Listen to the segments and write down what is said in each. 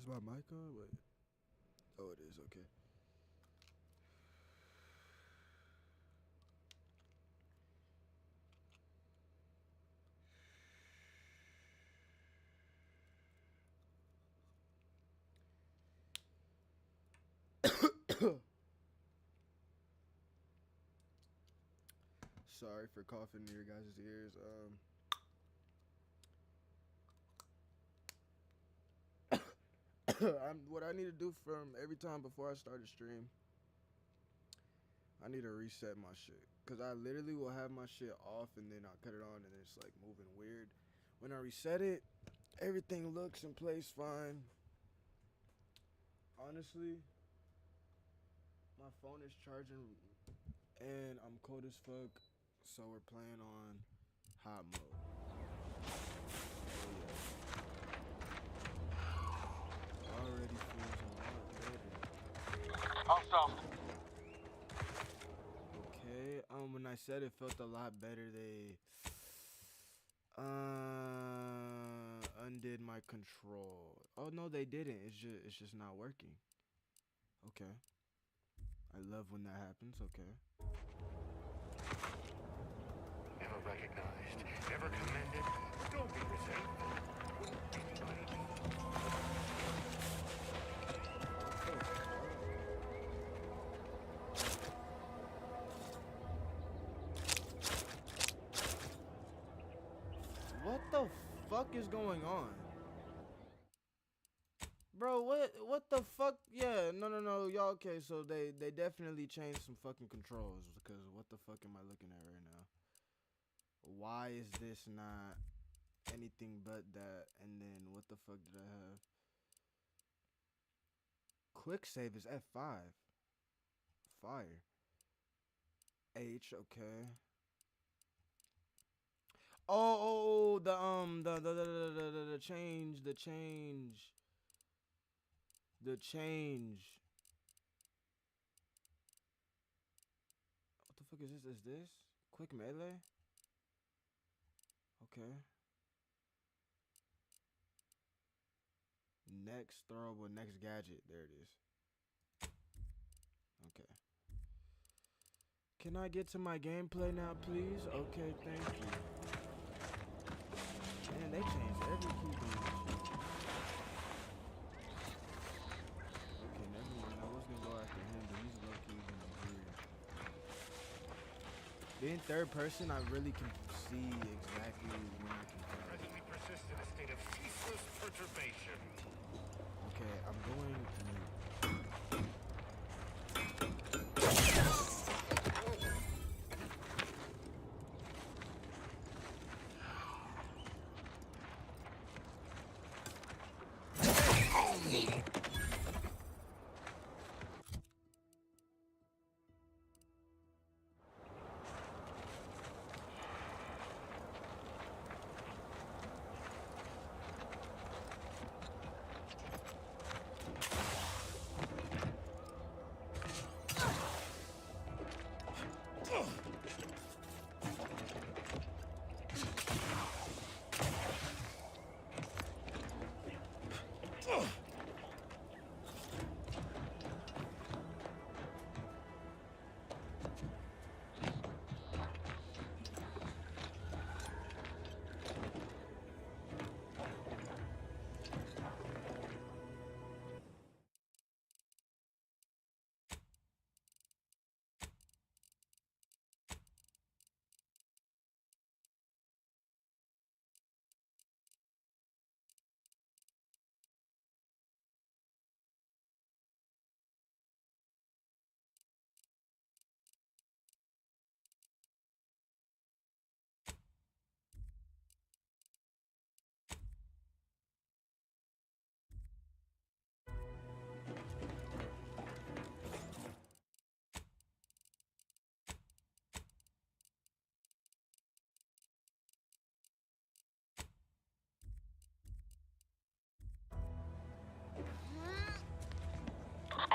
Is my mic on? Wait. Oh, it is. Okay. Sorry for coughing in your guys' ears. What I need to do from every time before I start a stream, I need to reset my shit. Cause I literally will have my shit off and then I'll cut it on and it's like moving weird. When I reset it, everything looks and plays fine. Honestly, my phone is charging and I'm cold as fuck, so we're playing on hot mode. Already feels a lot better. Hostile. Okay, when I said it felt a lot better, they undid my control. Oh no, they didn't. It's just not working. Okay. I love when that happens. Okay. Never recognized, never commended. Don't be resentful. What the fuck is going on? Bro, what the fuck? Yeah, no, y'all okay, so they definitely changed some fucking controls, because what the fuck am I looking at right now? Why is this not anything but that? And then what the fuck did I have? Quick save is F5. Fire. H, okay. Oh, the change. What the fuck is this? Is this quick melee? Okay. Next throwable, next gadget. There it is. Okay. Can I get to my gameplay now, please? Okay, thank you. Man, they changed every keyboard. Okay, never mind. I was gonna go after him, but he's low-key gonna be weird. Being third person, I really can see exactly when I can tell. Presently persist in a state of ceaseless perturbation. Okay, I'm going mute.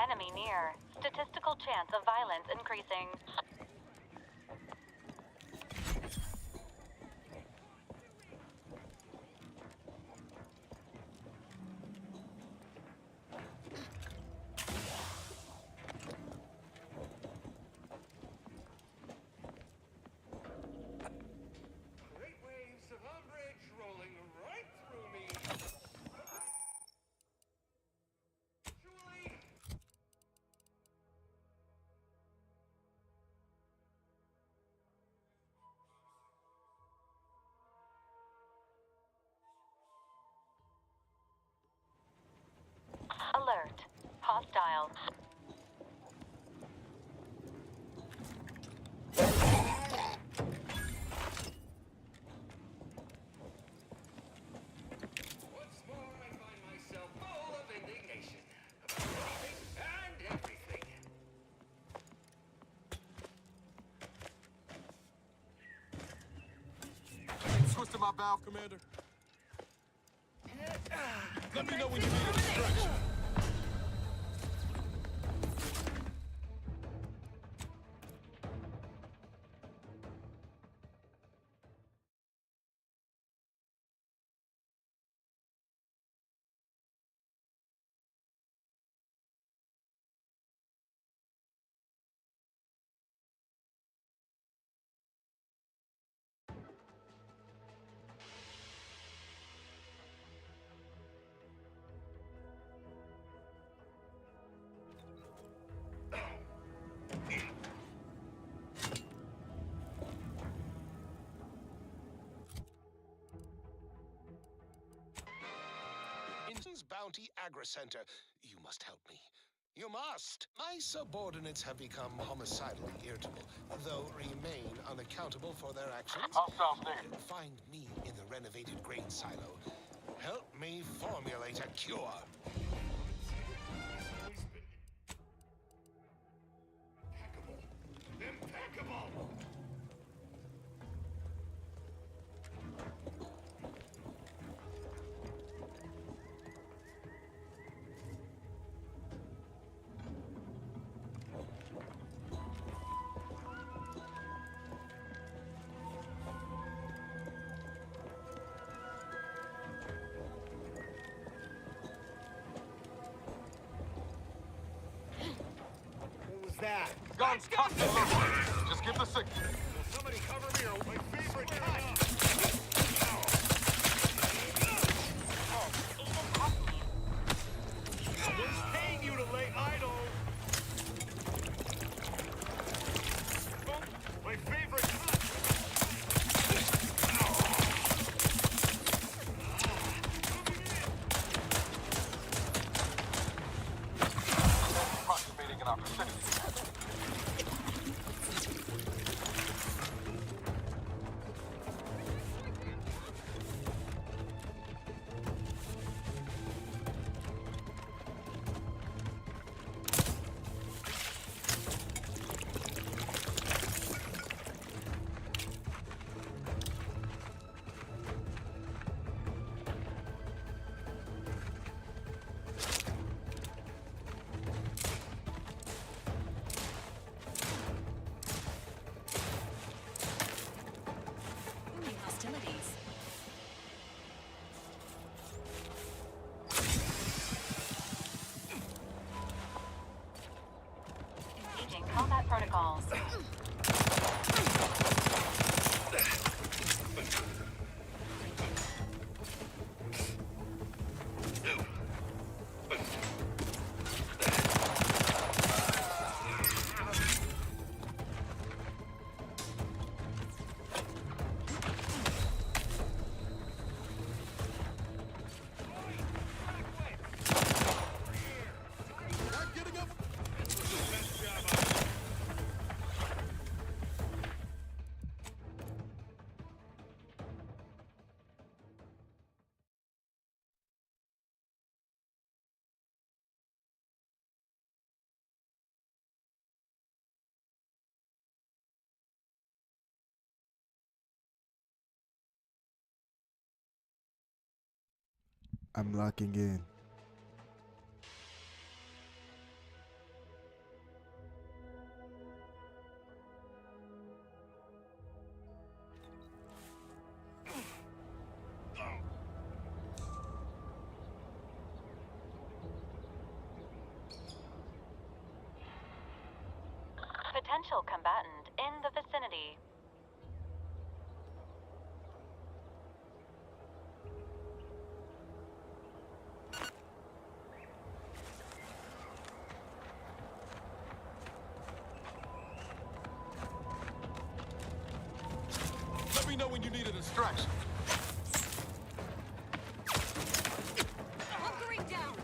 Enemy near. Statistical chance of violence increasing. my valve, Commander? Let me know when you need a distraction. Bounty Agri Center. You must help me. You must! My subordinates have become homicidally irritable, though remain unaccountable for their actions. Hostiles near. Find me in the renovated grain silo. Help me formulate a cure. Impeccable! That. Guns cocked and loaded. Just give the signal. Will somebody cover me or my favorite cut? Agent active. Who's paying you to lay idle? Oh, my favorite cut. Approximating in our vicinity. Hostilities. Engaging combat protocols. I'm locking in. Potential combatant in the vicinity. Let me know when you need a distraction. Hunkering down.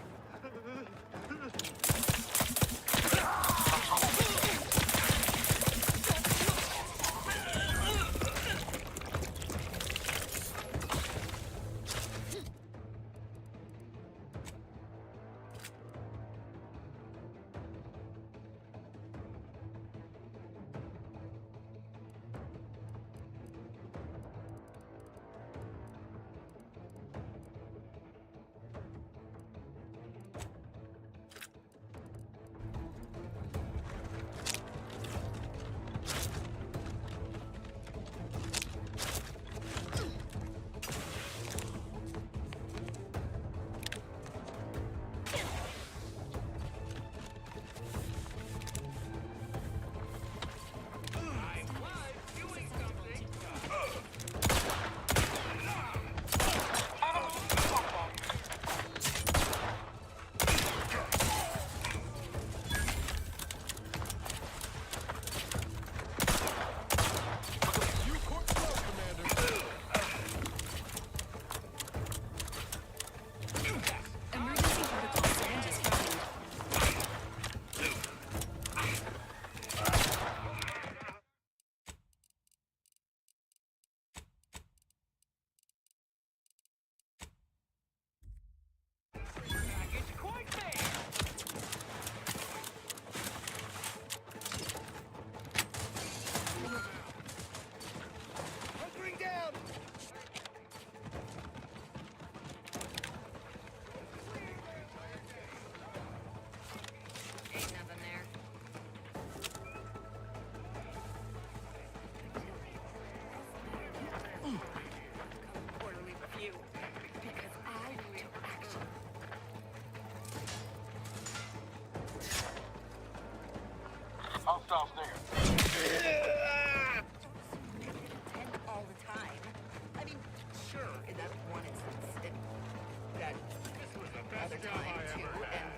the time to, and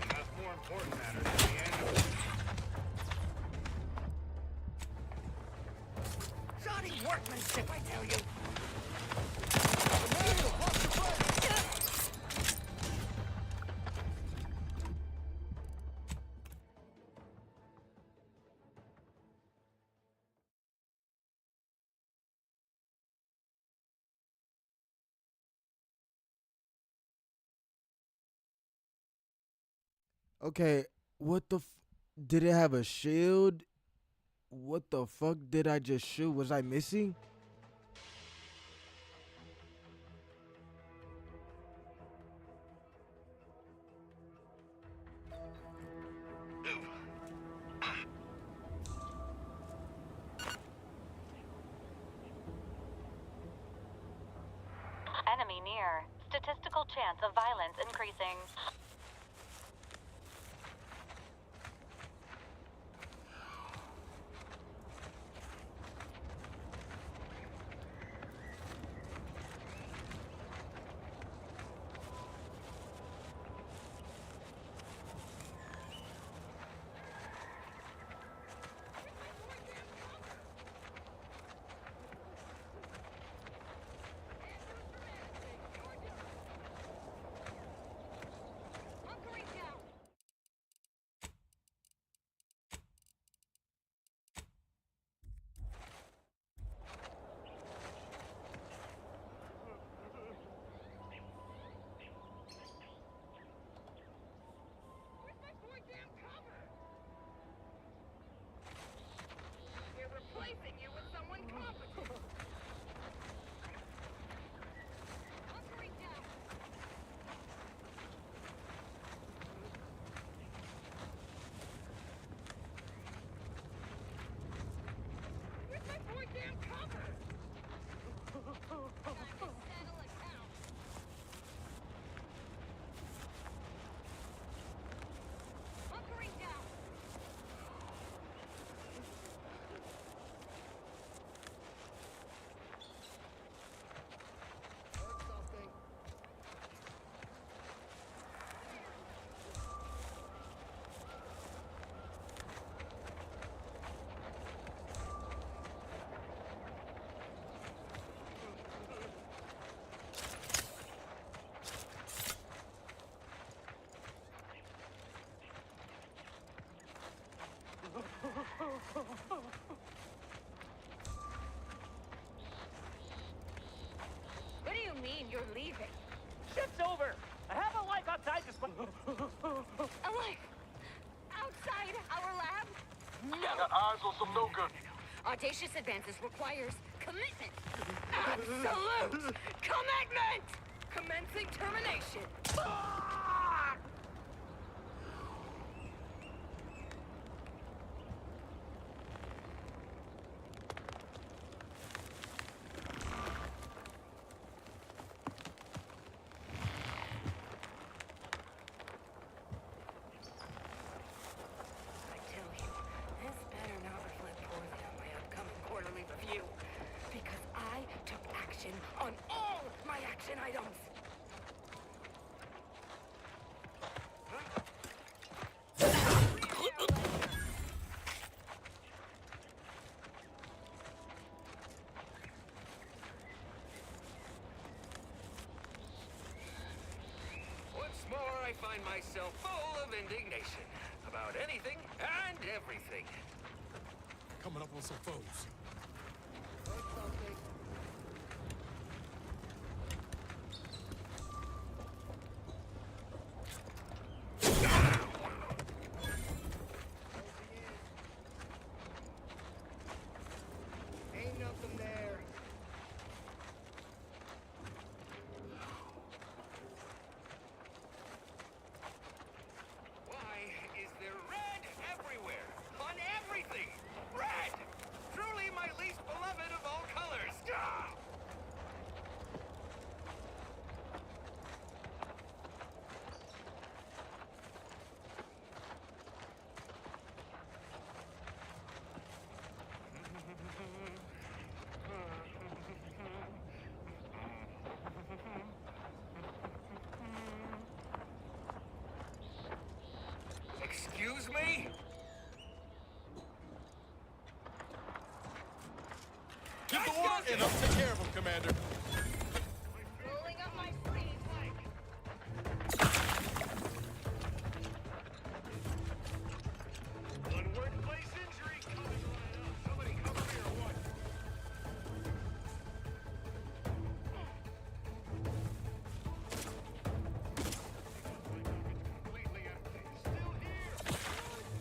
That's more important matters at the end of shoddy workmanship, I tell you. Okay, what the did it have a shield? What the fuck did I just shoot? Was I missing? Enemy near. Statistical chance of violence increasing. Replacing you with someone competent. Hunkering down. Where's my boy damn cover? Time to settle accounts. Hunkering down. What do you mean you're leaving? Shit's over. I have a life outside this one. I'm like, outside our lab? I got eyes on some no good. Audacious advances requires commitment. Absolute commitment! Commencing termination. Ah! I tell you, this better not reflect poorly on my upcoming quarterly review. Because I took action on all my action items. Once more, I find myself full of indignation about anything and everything. Coming up on some foes. Ain't nothing there. Why is there red everywhere? On everything! Red! Truly And I'll take care of him, Commander. Rolling up my sleeves. One workplace injury coming right up. Somebody cover me or what? Completely empty. Still here.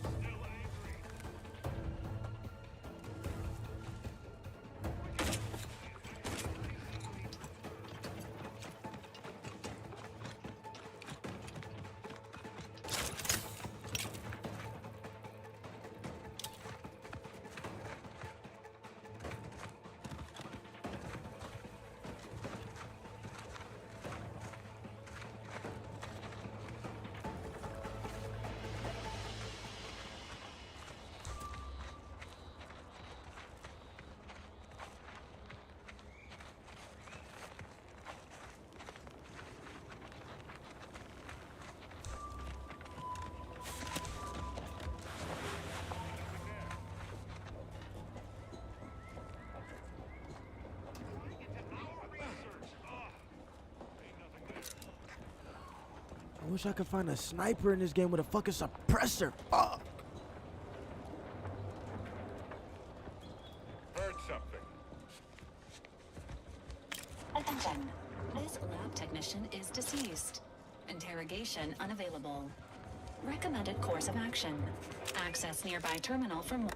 Still angry. I wish I could find a sniper in this game with a fucking suppressor. Fuck. Heard something. Attention. This lab technician is deceased. Interrogation unavailable. Recommended course of action. Access nearby terminal for more.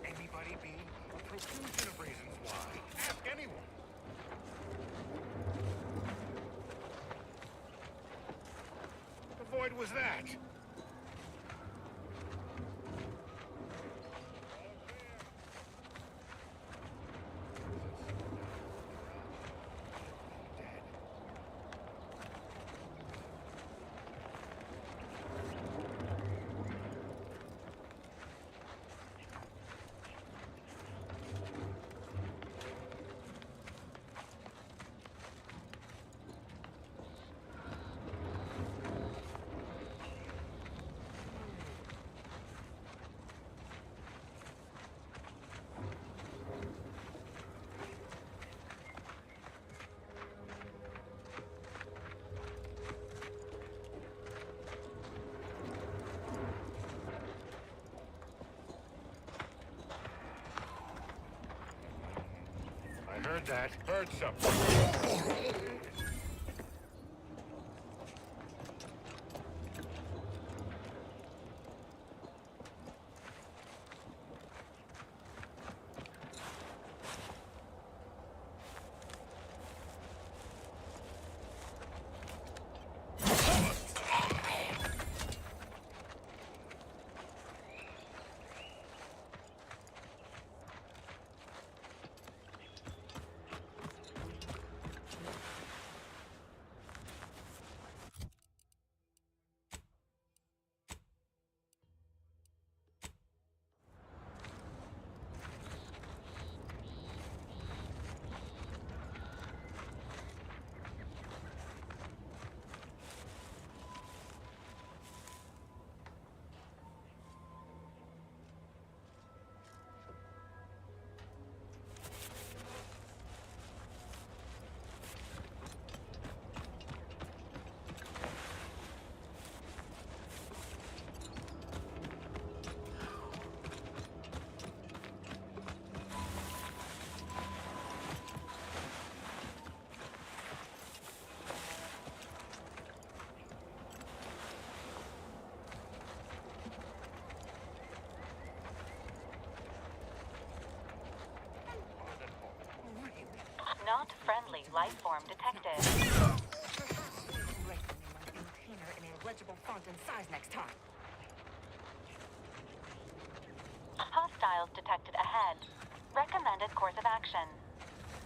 Anybody be? A profusion of reasons why. Ask anyone. What the void was that? I heard that. Heard something. anomaly life form detected. Write the name on the container in a legible font and size next time. Hostiles detected ahead. Recommended course of action.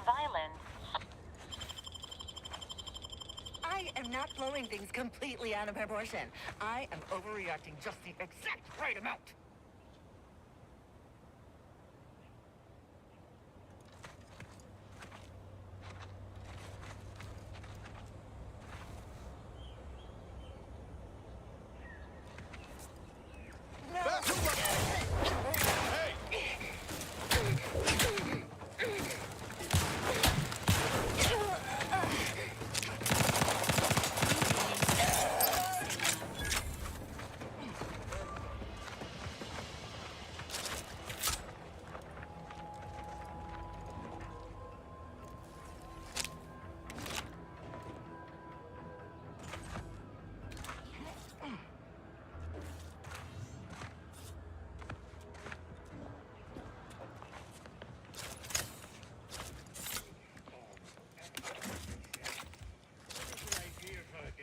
Violence. I am not blowing things completely out of proportion. I am overreacting just the exact right amount.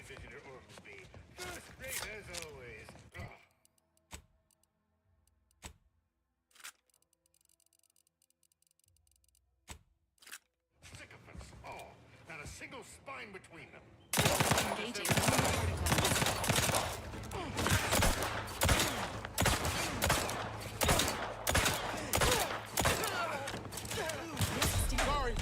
Visitor Ormsby. First rate as always. Ugh. Sycophants all. Not a single spine between them. Engaging protocols. Sorry.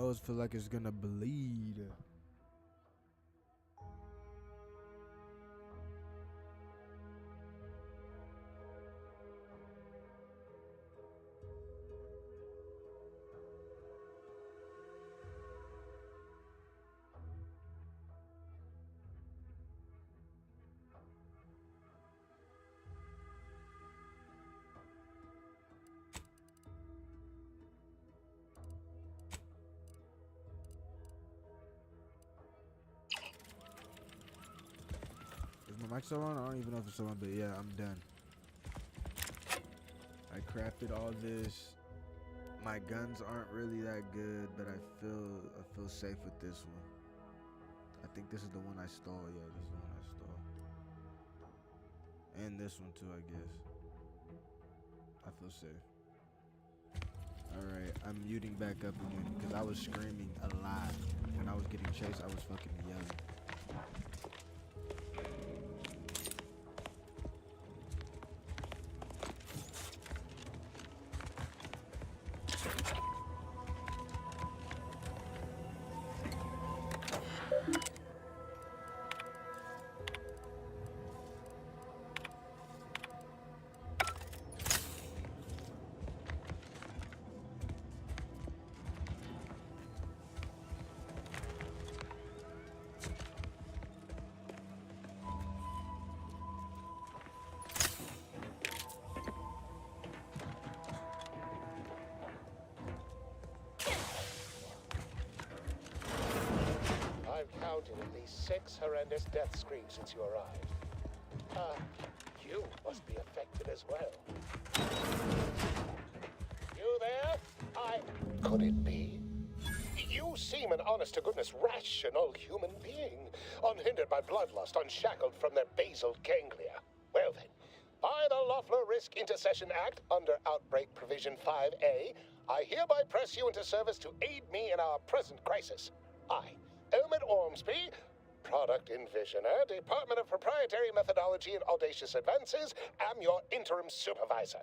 nose feel like it's gonna bleed. Is my mic still on? I don't even know if it's still on, but yeah, I'm done. I crafted all this. My guns aren't really that good, but I feel safe with this one. I think this is the one I stole. Yeah, this is the one I stole. And this one too, I guess. I feel safe. Alright, I'm muting back up again because I was screaming a lot. When I was getting chased, I was fucking yelling. Counted at least 6 horrendous death screams since you arrived. You must be affected as well. You there? Could it be? You seem an honest-to-goodness rational human being, unhindered by bloodlust, unshackled from their basal ganglia. Well then, by the Loeffler Risk Intercession Act, under Outbreak Provision 5A, I hereby press you into service to aid me in our present crisis. I, Elmet Ormsby, Product Envisioner, Department of Proprietary Methodology and Audacious Advances, am your interim supervisor.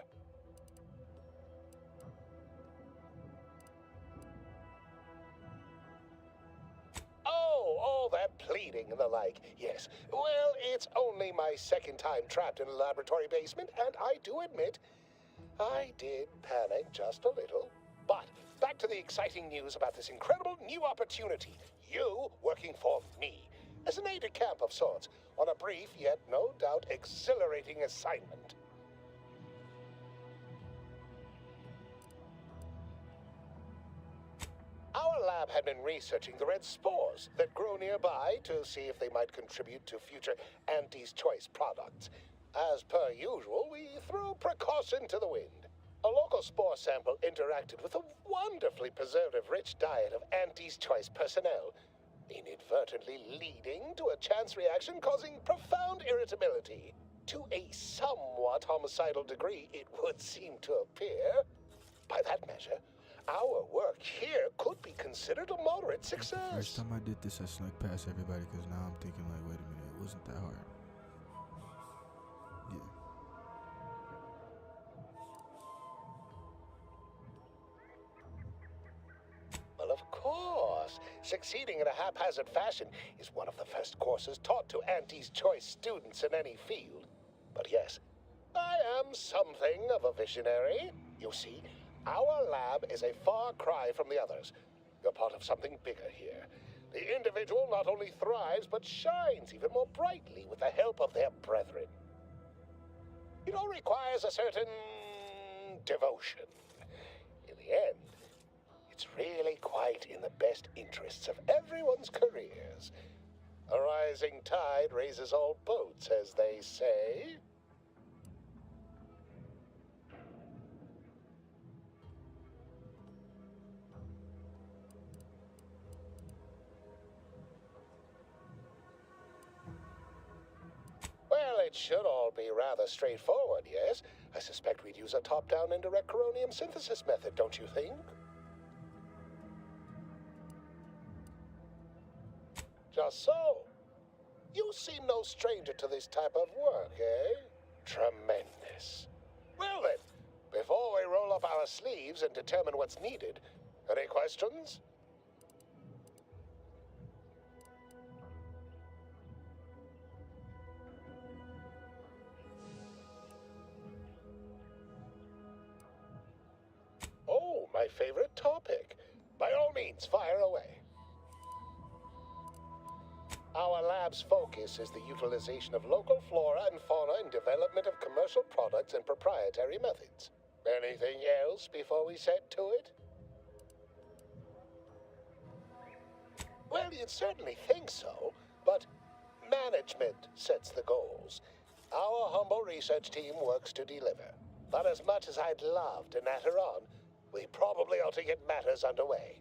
Oh, all that pleading and the like. Yes. Well, it's only my second time trapped in a laboratory basement, and I do admit, I did panic just a little. But back to the exciting news about this incredible new opportunity. You working for me, as an aide-de-camp of sorts, on a brief yet no doubt exhilarating assignment. Our lab had been researching the red spores that grow nearby to see if they might contribute to future Auntie's Choice products. As per usual, we threw precaution to the wind. A local spore sample interacted with a wonderfully preservative-rich diet of Auntie's Choice personnel, inadvertently leading to a chance reaction causing profound irritability. To a somewhat homicidal degree, it would seem to appear. By that measure, our work here could be considered a moderate success. First time I did this, I snuck past everybody because now I'm thinking like, wait a minute, it wasn't that hard. Yeah. Well, of course. Succeeding in a haphazard fashion is one of the first courses taught to Auntie's Choice students in any field. But yes, I am something of a visionary. You see, our lab is a far cry from the others. You're part of something bigger here. The individual not only thrives, but shines even more brightly with the help of their brethren. It all requires a certain devotion. In the end, it's really quite in the best interests of everyone's careers. A rising tide raises all boats, as they say. Well, it should all be rather straightforward, yes? I suspect we'd use a top-down indirect coronium synthesis method, don't you think? Just so. You seem no stranger to this type of work, eh? Tremendous. Well then, before we roll up our sleeves and determine what's needed, any questions? favorite topic. By all means, fire away. Our lab's focus is the utilization of local flora and fauna in development of commercial products and proprietary methods. Anything else before we set to it? Well, you'd certainly think so, but management sets the goals. Our humble research team works to deliver. But as much as I'd love to natter on, we probably ought to get matters underway.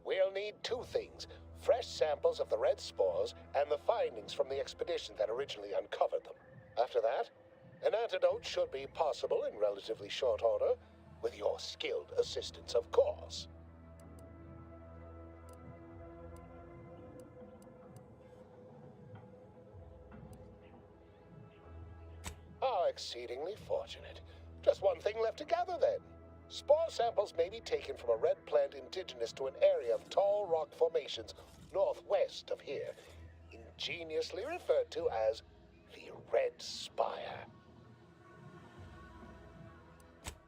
We'll need two things: fresh samples of the red spores and the findings from the expedition that originally uncovered them. After that, an antidote should be possible in relatively short order, with your skilled assistance, of course. How exceedingly fortunate. Just one thing left to gather, then. Spore samples may be taken from a red plant indigenous to an area of tall rock formations northwest of here, ingeniously referred to as the Red Spire.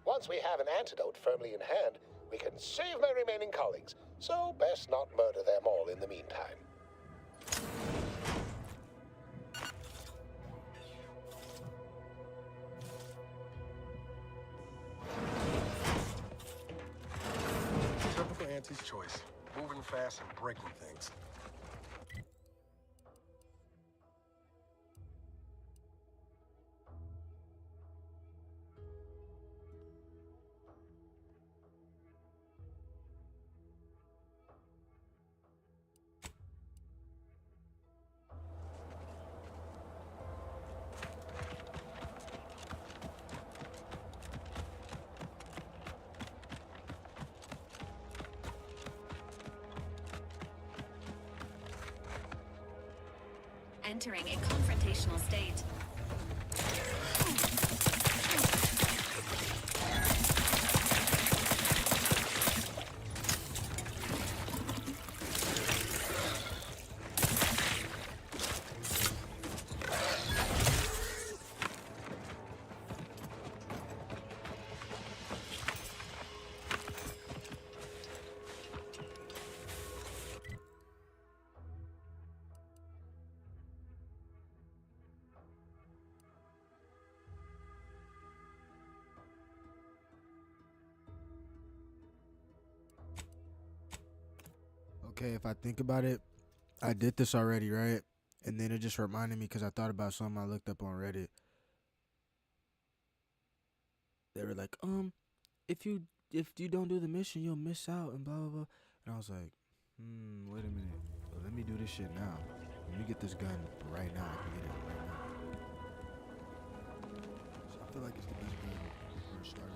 Once we have an antidote firmly in hand, we can save my remaining colleagues, so best not murder them all in the meantime. Typical Auntie's choice. Moving fast and breaking things. Entering a confrontational state. Okay, if I think about it, I did this already, right? And then it just reminded me because I thought about something I looked up on Reddit. They were like, if you don't do the mission, you'll miss out and blah blah blah. And I was like, wait a minute. Well, let me do this shit now. Let me get this gun right now. I can get it right now. So I feel like it's the best gun for a starter.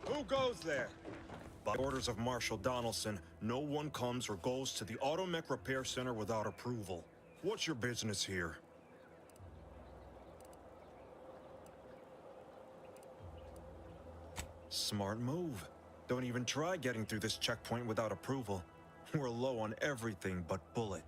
Who goes there? By orders of Marshal Donaldson, no one comes or goes to the Automech Repair Center without approval. What's your business here? Smart move. Don't even try getting through this checkpoint without approval. We're low on everything but bullet.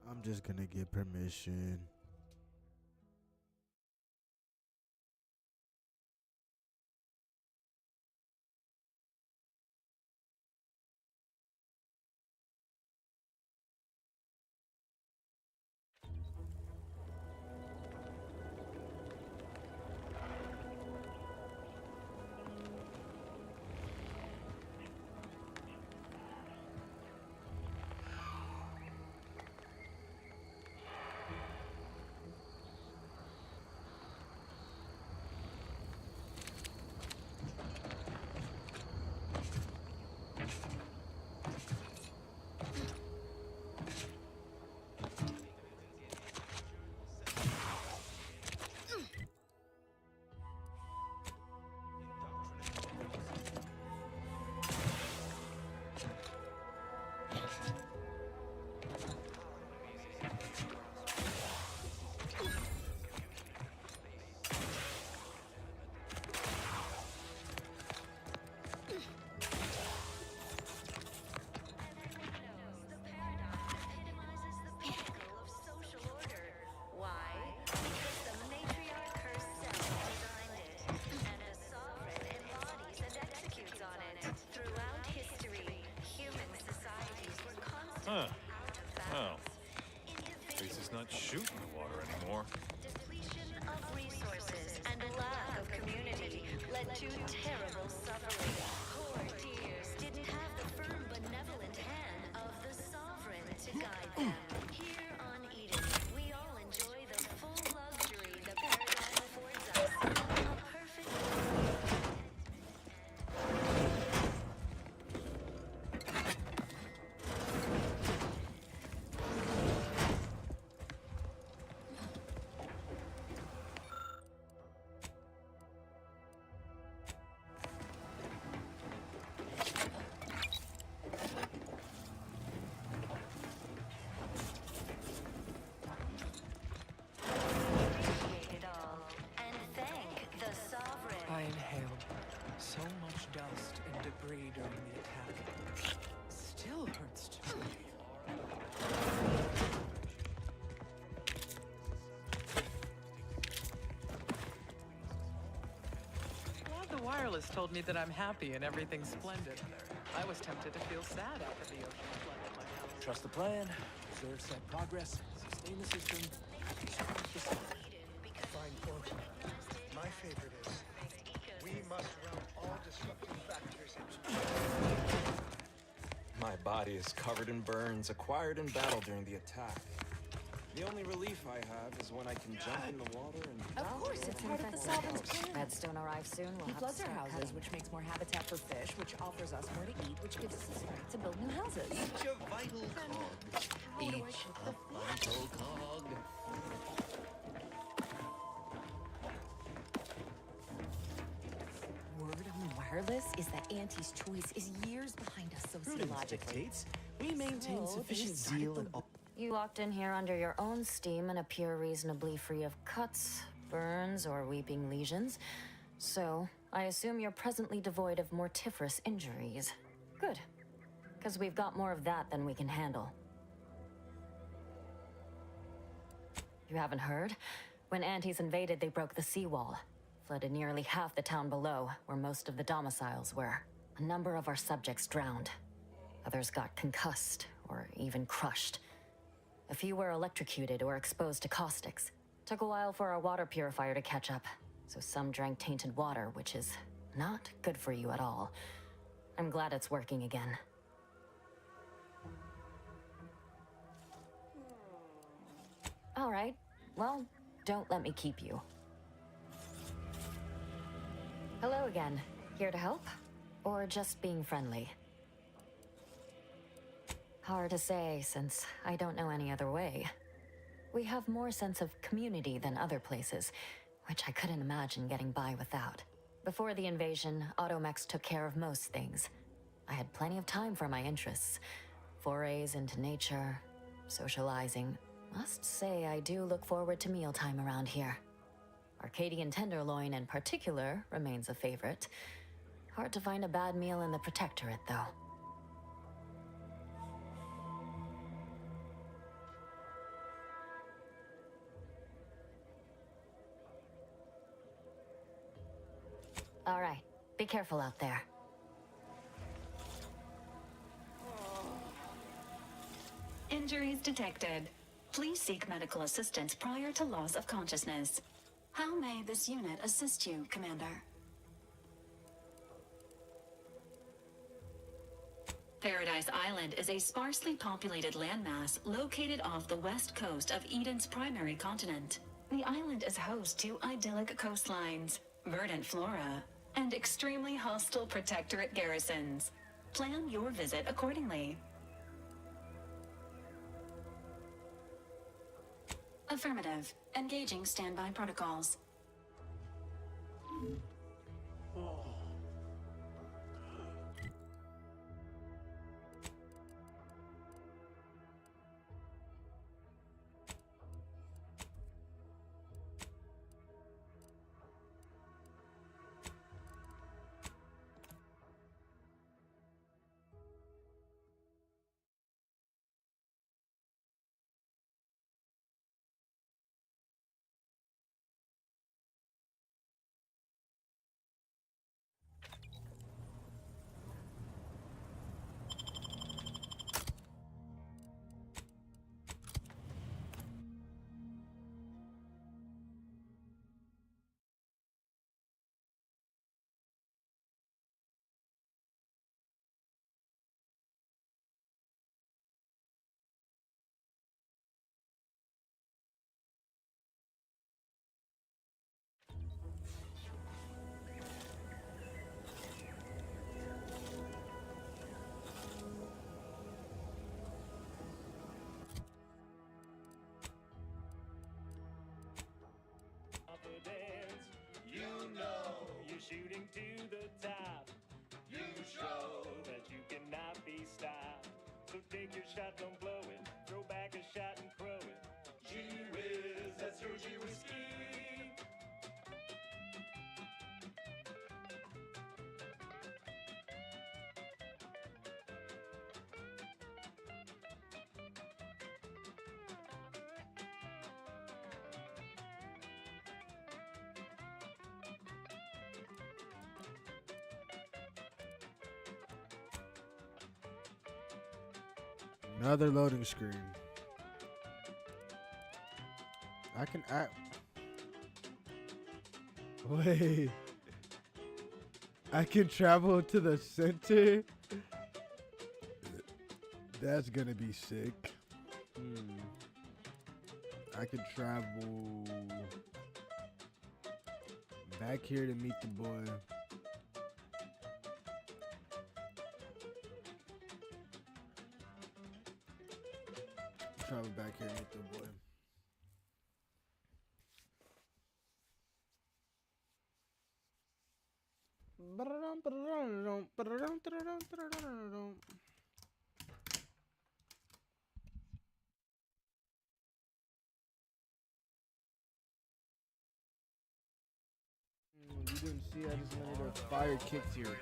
I'm just gonna get permission. Huh. Well, at least it's not shooting the water anymore. Depletion of resources and a lack of community led to terrible suffering. Poor dears didn't have the firm, benevolent hand of the sovereign to guide them. Here on Eden, we all enjoy the full luxury the paradigm affords us. A perfect I inhaled so much dust and debris during the attack. Still hurts to breathe. Glad the wireless told me that I'm happy and everything's splendid. I was tempted to feel sad after the ocean flooded my house. Trust the plan, observe set progress, sustain the system, Fine point. My favorite is, we must run all disrupting factors into... My body is covered in burns acquired in battle during the attack. The only relief I have is when I can jump in the water and... Of course, it's part of the Sovereign's plan. Redstone arrives soon. He floods our houses, which makes more habitat for fish, which offers us more to eat, which gives us the strength to build new houses. Each a vital cog. each a vital cog. Word on the wireless is that Auntie's choice is years behind us Prudence sociologically. dictates we maintain So, sufficient they started zeal and You walked in here under your own steam and appear reasonably free of cuts, burns, or weeping lesions. So, I assume you're presently devoid of mortiferous injuries. Good. Because we've got more of that than we can handle. You haven't heard? When Antes invaded, they broke the seawall. Flooded nearly half the town below, where most of the domiciles were. A number of our subjects drowned. Others got concussed, or even crushed. A few were electrocuted or exposed to caustics. Took a while for our water purifier to catch up, so some drank tainted water, which is not good for you at all. I'm glad it's working again. All right, well, don't let me keep you. Hello again. Here to help? Or just being friendly? Hard to say, since I don't know any other way. We have more sense of community than other places, which I couldn't imagine getting by without. Before the invasion, Automex took care of most things. I had plenty of time for my interests. Forays into nature, socializing. Must say I do look forward to mealtime around here. Arcadian tenderloin in particular remains a favorite. Hard to find a bad meal in the Protectorate, though. All right, be careful out there. Injuries detected. Please seek medical assistance prior to loss of consciousness. How may this unit assist you, Commander? Paradise Island is a sparsely populated landmass located off the west coast of Eden's primary continent. The island is host to idyllic coastlines, verdant flora, and extremely hostile Protectorate garrisons. Plan your visit accordingly. Affirmative. Engaging standby protocols. Shooting to the top. You show that you cannot be stopped. So take your shot, don't blow it. Throw back a shot and throw it. Gee whiz, that's your G whiskey. Another loading screen. Wait. I can travel to the center? That's gonna be sick. I can travel back here to meet the boy. travel back here and meet the boy. You didn't see, I just wanted to fire kicks here.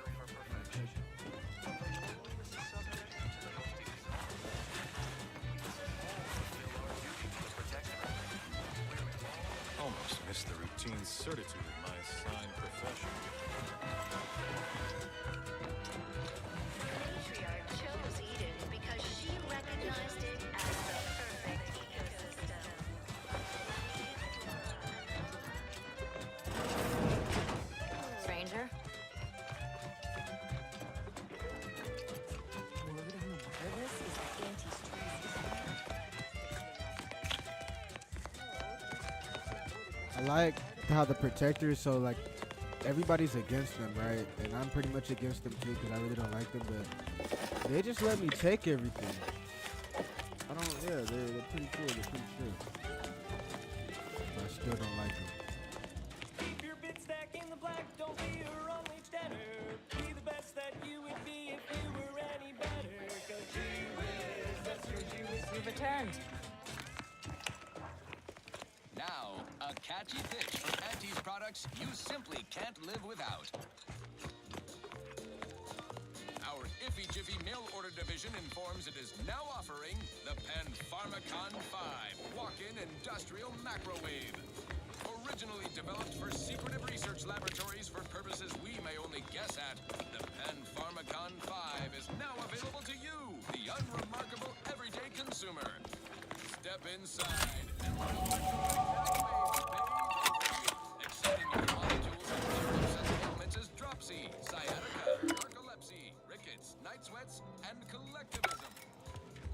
Almost missed the routine certitude of my assigned profession. Matriarch chose Eden because she recognized it as the perfect ecosystem. Stranger? Word on the wireless is that Auntie's I like how the Protector is so like everybody's against them, right? And I'm pretty much against them too because I really don't like them, but they just let me take everything. I don't, yeah, they're pretty cool, they're pretty chill. But I still don't like them. Keep your bit stack in the black, don't be a wrong-wage debtor. Be the best that you would be if you were any better. Cause gee whiz, that's your gee whiz. You've returned. Now, a catchy pitch for Auntie's products you simply can't live without. Our Iffy Jiffy mail order division informs it is now offering the Pen Pharmacon 5 walk-in industrial microwave. Originally developed for secretive research laboratories for purposes we may only guess at, the Pen Pharmacon 5 is now available to you, the unremarkable everyday consumer. Step inside and learn exciting new molecules and syrups and ailments as dropsy, sciatica, narcolepsy, rickets, night sweats, and collectivism.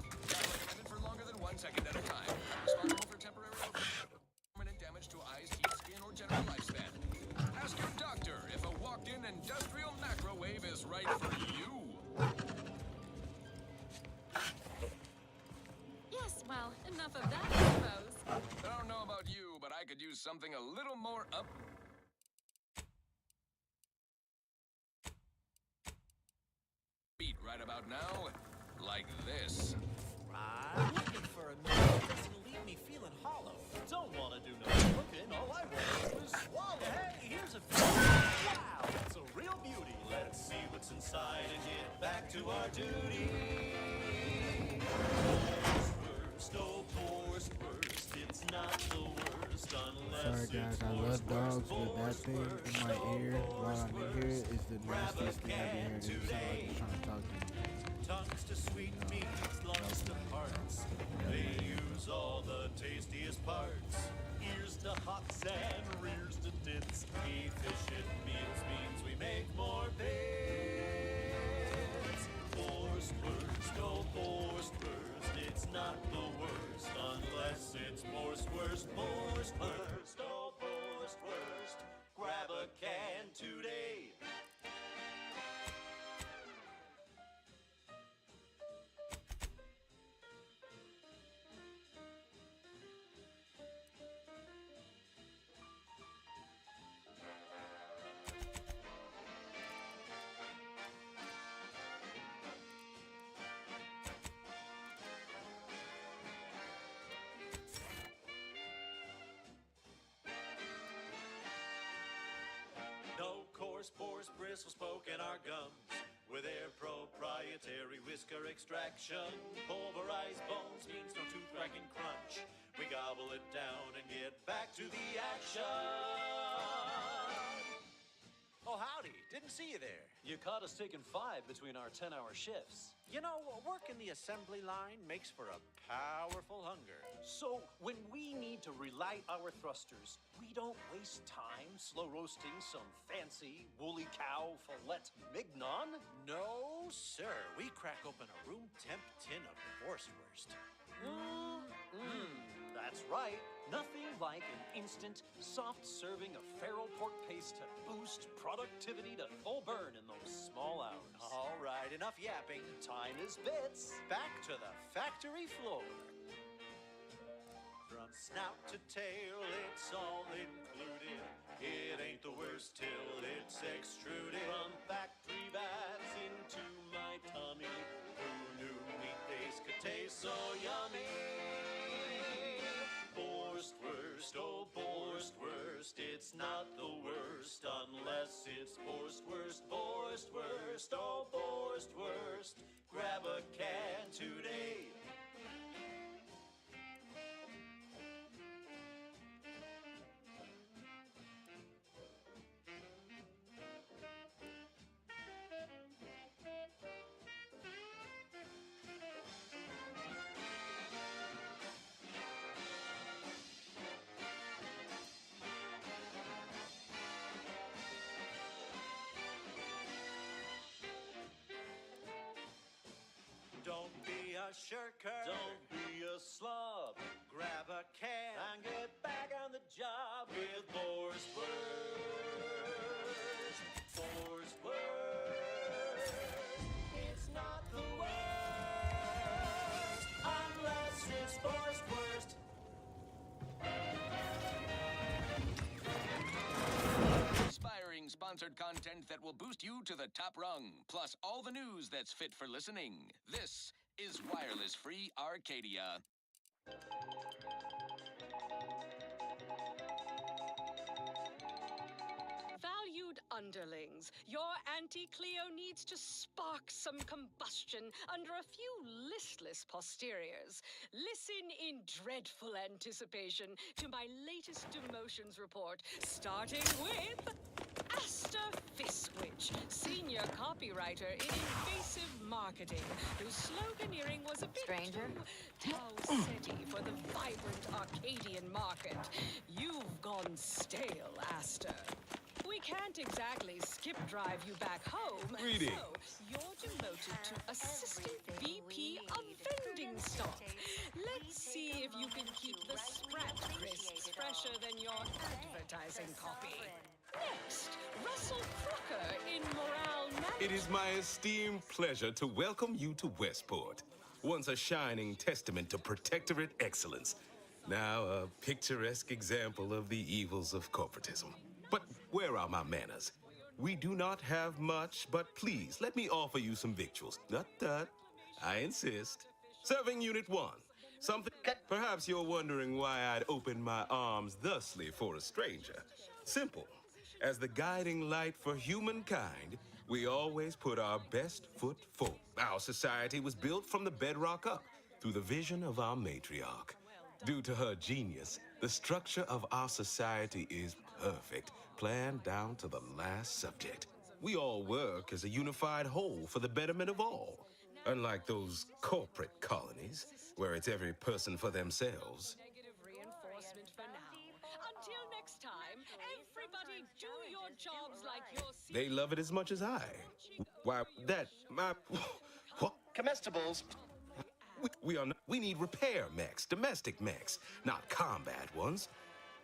Not recommended for longer than 1 second at a time. Responsible for temporary or permanent damage to eyes, heat, skin, or general lifespan. Ask your doctor if a walk-in industrial microwave is right for you. Yes, well, enough of that, I suppose. I don't know about you, but I could use something a little more up. Beat right about now, like this. I'm looking for a meal that doesn't leave me feeling hollow. Don't want to do no cooking. All I want to do is swallow. Hey, here's a fish. Wow, it's a real beauty. Let's see what's inside and get back to our duty. First, oh, force first. It's not the worst unless Sorry guys, I love dogs, but that thing in my ear while I'm in here is the nastiest thing I've been hearing. It sounds like it's trying to talk to me. tongues to sweet meats, lungs to hearts. They use all the tastiest parts. Ears to hots and rears to tits. Efficient means we make more bits. Forced first, oh forced first. It's not the worst unless it's forced worst. Forced first, oh forced first. Grab a can today. No coarse pores, bristles poking our gums with their proprietary whisker extraction. Pulverized bones means no tooth cracking crunch. We gobble it down and get back to the action. Oh, howdy. Didn't see you there. You caught us taking 5 between our 10-hour shifts. You know, working the assembly line makes for a powerful hunger. So, when we need to relight our thrusters, we don't waste time slow roasting some fancy woolly cow fillet mignon? No, sir. We crack open a room temp tin of Forstwurst. That's right. Nothing like an instant, soft serving of farrow pork paste to boost productivity to full burn in those small hours. All right, enough yapping. Time is bits. Back to the factory floor. From snout to tail, it's all included. It ain't the worst till it's extruded. From factory baths into my tummy. Who knew meat paste could taste so yummy? Borstwurst, oh Borstwurst, it's not the worst unless it's Borstwurst, Borstwurst, oh Borstwurst. Grab a can today. Don't be a shirker. Don't be a slob. Grab a can and get back on the job with Borstwurst. Borstwurst. It's not the worst unless it's Borstwurst. Inspiring sponsored content that will boost you to the top rung, plus all the news that's fit for listening. This is Wireless Free Arcadia. Valued underlings, your Auntie Cleo needs to spark some combustion under a few listless posteriors. Listen in dreadful anticipation to my latest demotions report, starting with Asta Fiskwich, senior copywriter in invasive marketing, whose sloganeering was a bit Stranger? too Tau-Ceti for the vibrant Arcadian market. You've gone stale, Asta. We can't exactly skip drive you back home. Greetings. So you're demoted to Assistant VP of Vending Stock. Let's see if you can keep the Sprat crisps fresher than your advertising copy. Next, Russell Crocker in Morale Management. It is my esteemed pleasure to welcome you to Westport, once a shining testament to protectorate excellence, now a picturesque example of the evils of corporatism. But where are my manners? We do not have much, but please, let me offer you some victuals. Tut. I insist. Serving Unit 1. Something... Perhaps you're wondering why I'd open my arms thusly for a stranger. Simple. As the guiding light for humankind, we always put our best foot forward. Our society was built from the bedrock up, through the vision of our matriarch. Due to her genius, the structure of our society is perfect, planned down to the last subject. We all work as a unified whole for the betterment of all. Unlike those corporate colonies, where it's every person for themselves. Negative reinforcement for now. Until next time, everybody do your jobs like you're They love it as much as I. Why, what? Comestibles. We need repair mechs, domestic mechs, not combat ones.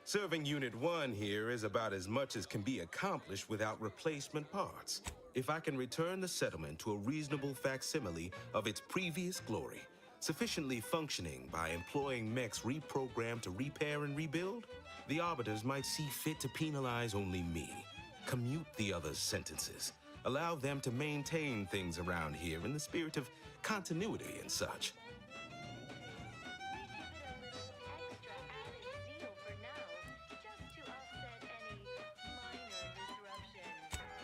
Serving Unit 1 here is about as much as can be accomplished without replacement parts. If I can return the settlement to a reasonable facsimile of its previous glory, sufficiently functioning by employing mechs reprogrammed to repair and rebuild, the arbiters might see fit to penalize only me, commute the others' sentences, allow them to maintain things around here in the spirit of continuity and such.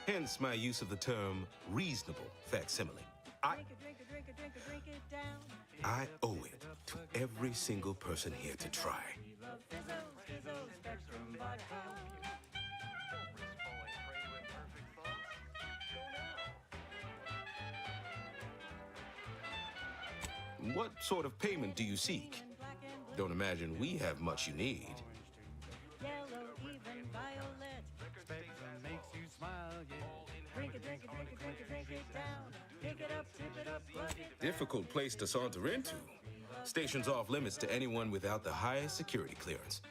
Hence my use of the term reasonable facsimile. I owe it to every single person here to try. What sort of payment do you seek? Don't imagine we have much you need. Yellow, even violet. Spectrum makes you smile, yeah. Drink it, drink it, drink it, drink it, drink it down. Pick it up, tip it up, plug it. Difficult place to saunter into. Station's off limits to anyone without the highest security clearance.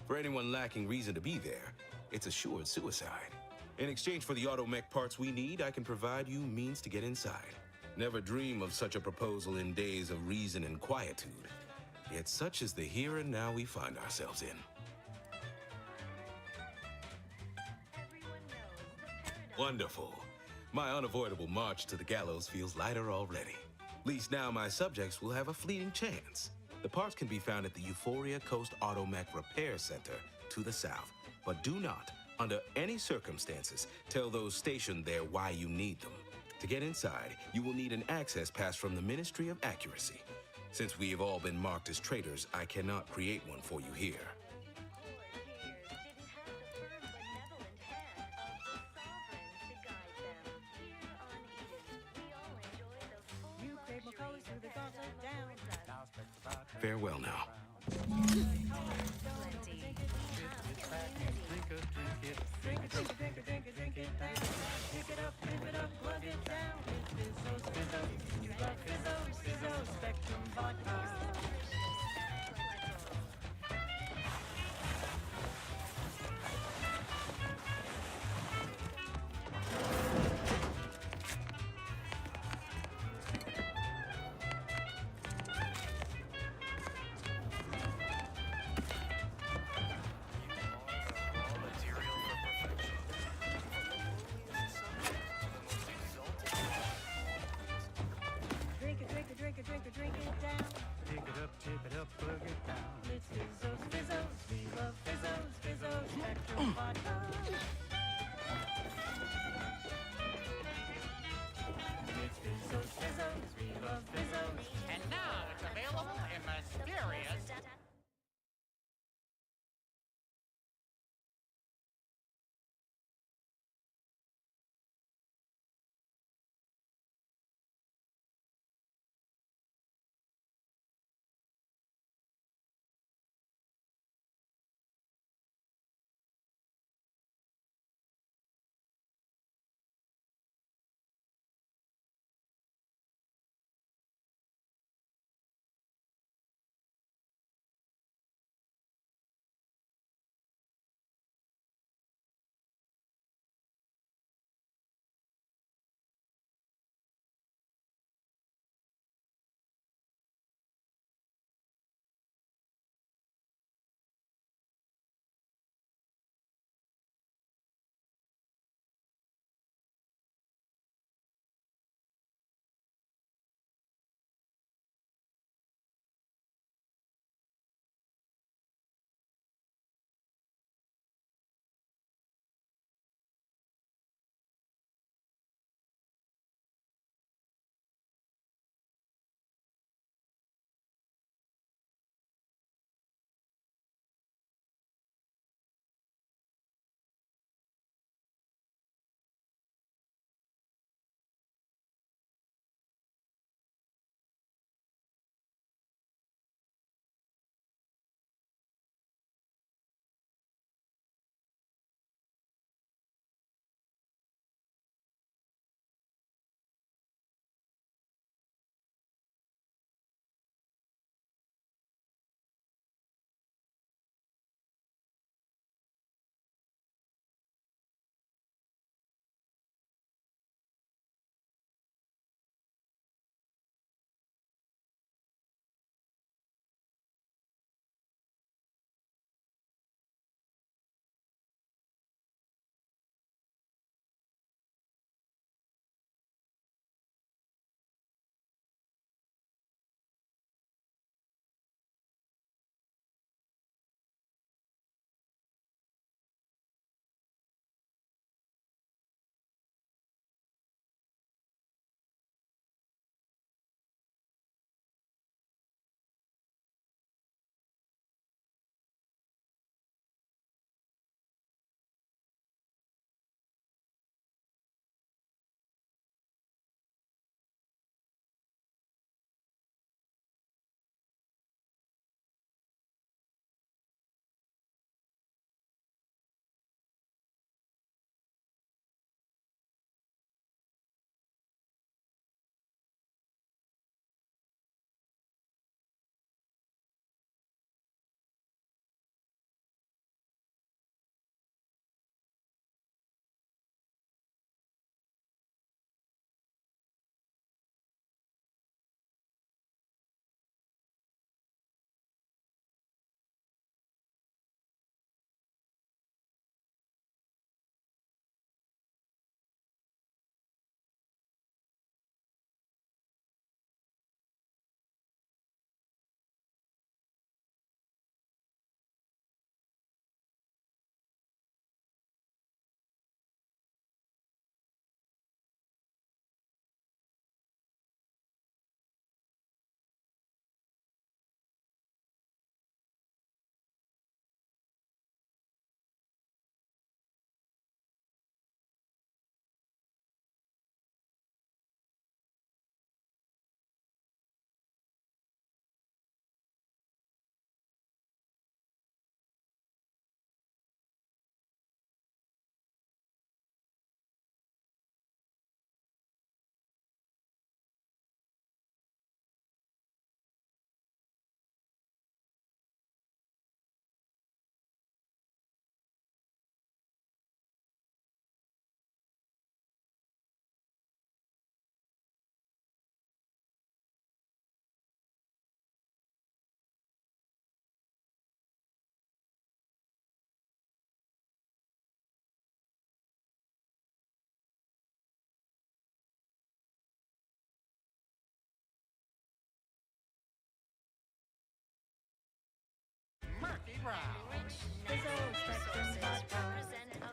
For anyone lacking reason to be there, it's assured suicide. In exchange for the automech parts we need, I can provide you means to get inside. Never dream of such a proposal in days of reason and quietude. Yet such is the here and now we find ourselves in. Wonderful. My unavoidable march to the gallows feels lighter already. At least now my subjects will have a fleeting chance. The parts can be found at the Euphoria Coast Automech Repair Center to the south. But do not, under any circumstances, tell those stationed there why you need them. To get inside, you will need an access pass from the Ministry of Accuracy. Since we have all been marked as traitors, I cannot create one for you here. Farewell now.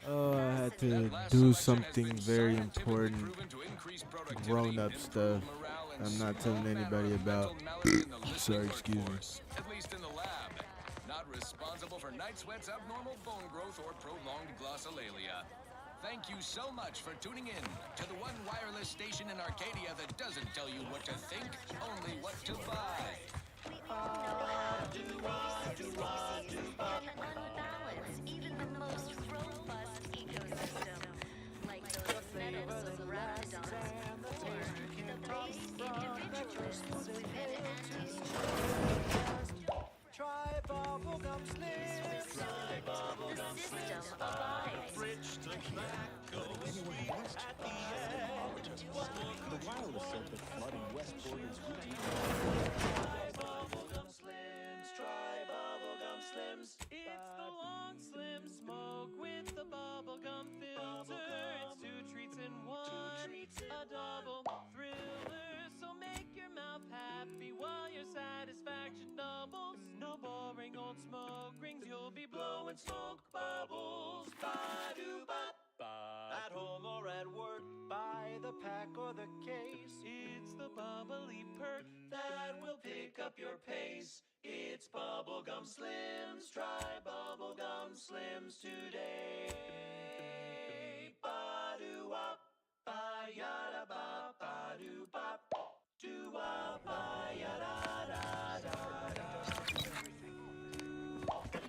Oh, I had to do something very important, grown-up stuff I'm not telling anybody about. Sorry, excuse me. At least in the lab. Not responsible for night sweats, abnormal bone growth, or prolonged glossolalia. Thank you so much for tuning in to the one wireless station in Arcadia that doesn't tell you what to think, only what to buy. Unbalance even the most robust ecosystem, like those metals of raptidons, or the base individuals within Anti's Try bubblegum slims. Try bubblegum the system abides. Rich tobacco sweet at the end. The wireless circuit flooding Westport is Try bubblegum slims. Try bubblegum slims. It's the long slim smoke with the bubblegum filter. It's 2 treats in 1, a double thriller. So make your mouth happy while your satisfaction doubles. No boring old smoke rings, you'll be blowing smoke bubbles. Ba-do-bop. At home or at work, buy the pack or the case. It's the bubbly perk That will pick up your pace. It's bubblegum slims. Try bubblegum slims today. Ba-do-wop. Ba-yada-bop. Ba-do-bop. Do-wop. Ba-yada-da-da-da.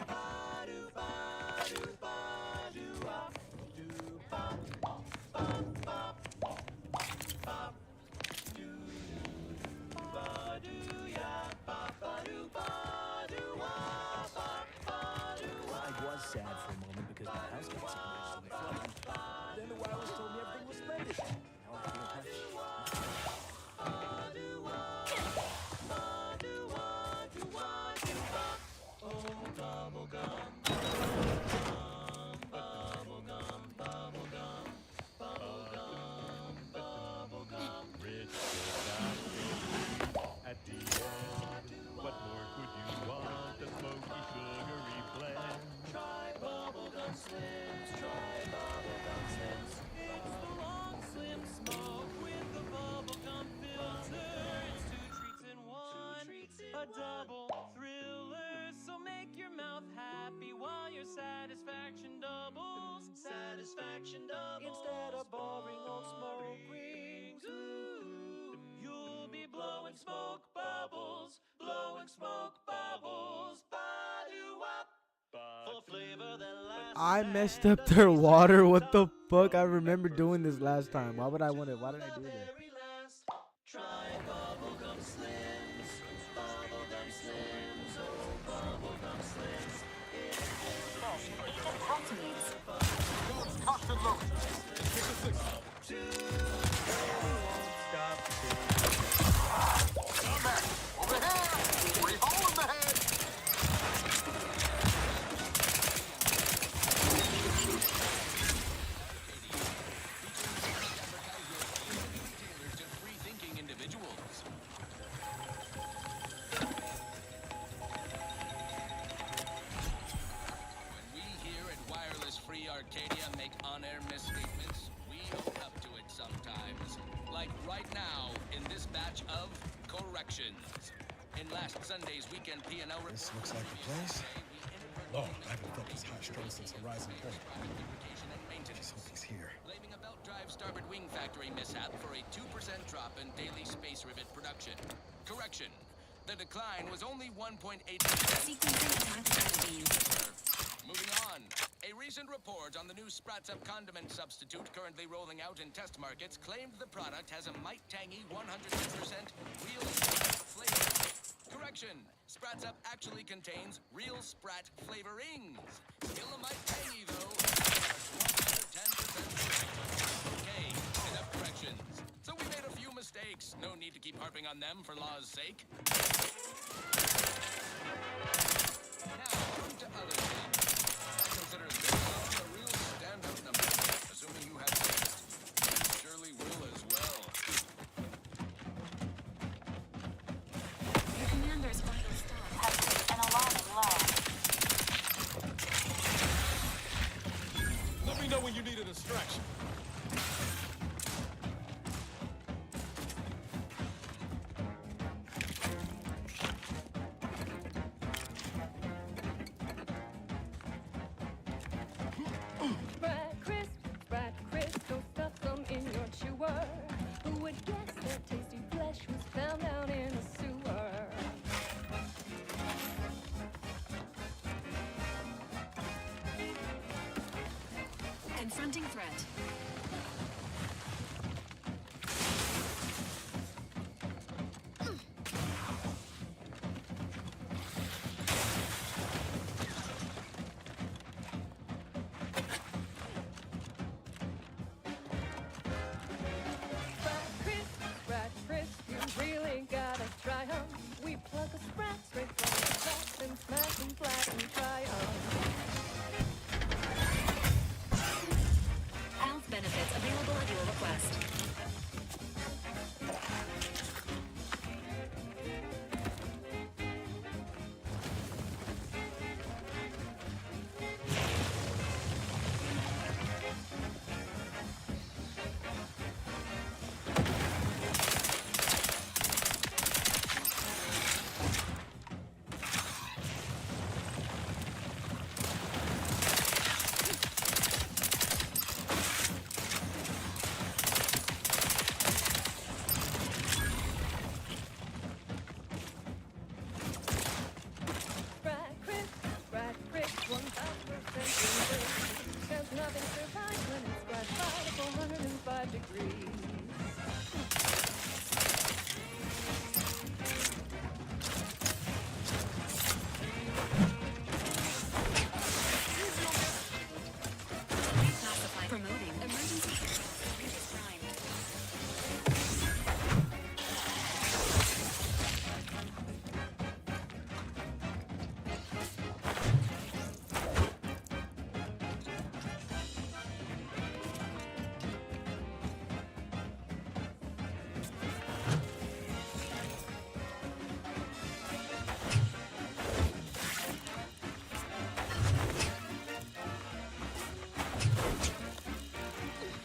Ba-do-ba-do-ba-do-wop. Do-bop. Bop-bop. Bop. I was sad for a moment because my house got so originally flooded. Then the wireless told me everything was splendid. Now I feel happy. At the end, what more could you want? A smoky, sugary blend. Try bubblegum slims. Try bubblegum slims. It's the long slim smoke with the bubblegum filter. It's 2 treats in 1, a double thriller. So make your mouth happy while your satisfaction doubles. Satisfaction double. Instead of boring old smoke rings. Ooh, You'll be blowing smoke bubbles. Blowing smoke bubbles. Ba-do-wop. For flavor that lasts. I messed up their water. What the fuck? I remember doing this last time. Why would I want it? Why did I do that? Very last. Try bubblegum slims. Bubblegum slims. Oh, bubblegum slims. Agent Health News. Constant load. Over here! We hole in the head! Tailored to free-thinking individuals. When we here at Wireless Free Arcadia make on-air misstatements, we own up to it sometimes. Like right now, in this batch of corrections. In last Sunday's weekend P&L report... This looks like the place. Lord, I haven't felt this high strung since Horizon Point. Just hope he's here. Blaming a belt drive starboard wing factory mishap for a 2% drop in daily space rivet production. Correction. The decline was only 1.8%. Moving on. A recent report on the new Sprats Up condiment substitute currently rolling out in test markets claimed the product has a might tangy 100% real Sprat flavor. Correction. Sprats Up actually contains real Sprat flavorings. Still a might tangy though. 10%. Okay, enough corrections. So we made a few mistakes. No need to keep harping on them for law's sake. Now, on to other things. I consider this song a real stand-up number, assuming you have taste. You surely will as well. Your commander's vital stats have reached an alarming low. a distraction. Brad crisp, don't stuff them in your chewer. Who would guess that tasty flesh was found down in a sewer? Confronting threat. Brad crisp, you really gotta try 'em. We pluck a sprat straight from the top and smash 'em flat and try 'em. Health benefits available at your request. Brad crisp, 1,000% English. Cause nothing survives when it's scratched by the 405 degrees. Promoting emergency prime.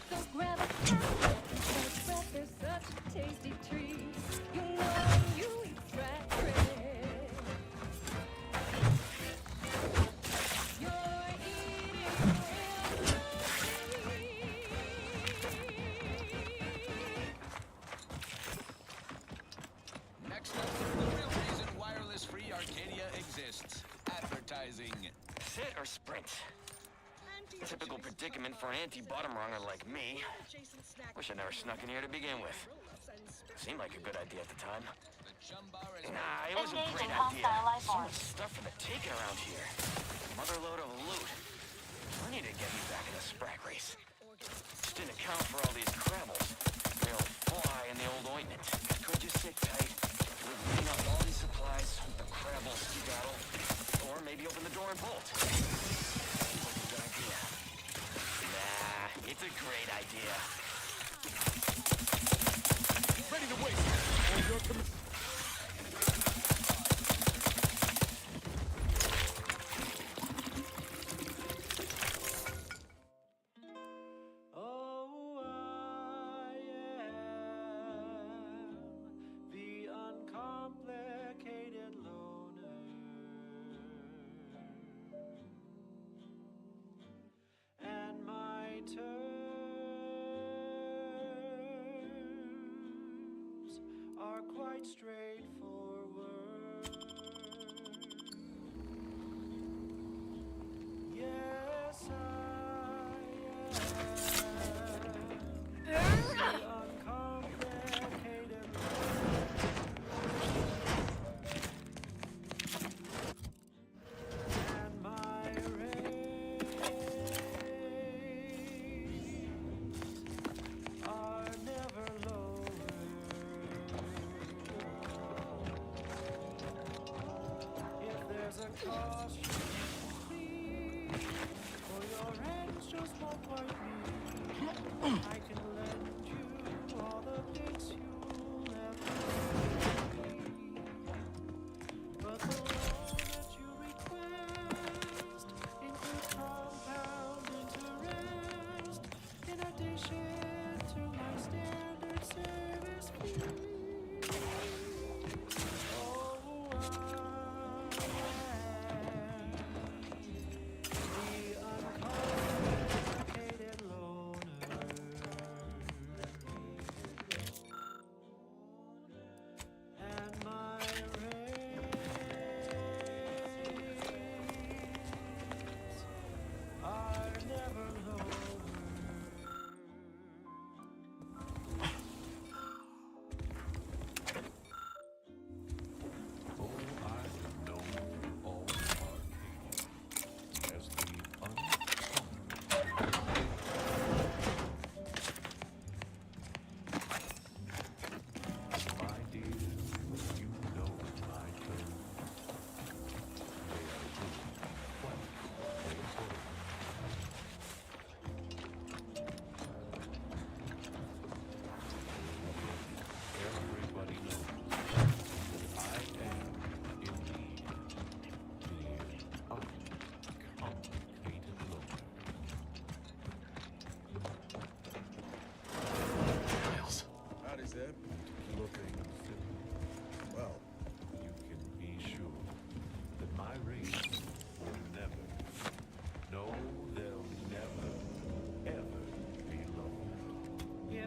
So grab a snack, breath, there's such a tasty treat. You know when you eat Brad crisp, you're eating Next up, the real reason wireless free Arcadia exists. Advertising. Sit or sprint? Typical predicament for an anti-bottom runger like me. Wish I never snuck in here to begin with. Seemed like a good idea at the time. Nah, it was a great idea. So much stuff for the taking around here. Motherload of loot. Plenty to get me back in the sprack race. Just didn't account for all these crabbles. Real fly in the old ointment. Could you sit tight? We'll clean up all these supplies, the crabble skedaddle, or maybe open the door and bolt. Good idea. Nah, it's a great idea. Ready to waste on your command. Oh, I am the uncomplicated loner. And my terms are quite straightforward. Yes, I am the uncomplicated and my rays are never lower. If there's a cost, please, for your hands just won't quite meet. I can lend you all the bits you'll ever need. But the loan that you request includes compound interest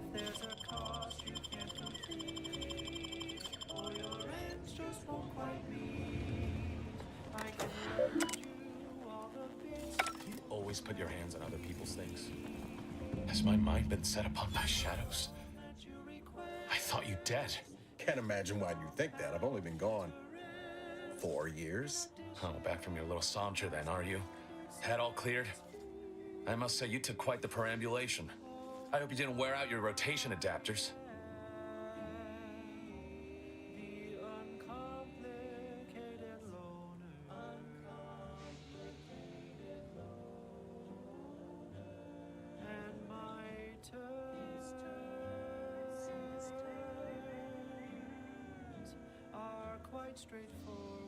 if there's a cost you can't complete, or your ends just won't quite meet, I can lend you all the bits. You always put your hands on other people's things. Has my mind been set upon by shadows? I thought you dead. Can't imagine why you think that. I've only been gone 4 years. Oh, back from your little saunter then, are you? Head all cleared? I must say, you took quite the perambulation. I hope you didn't wear out your rotation adapters. Are quite straightforward.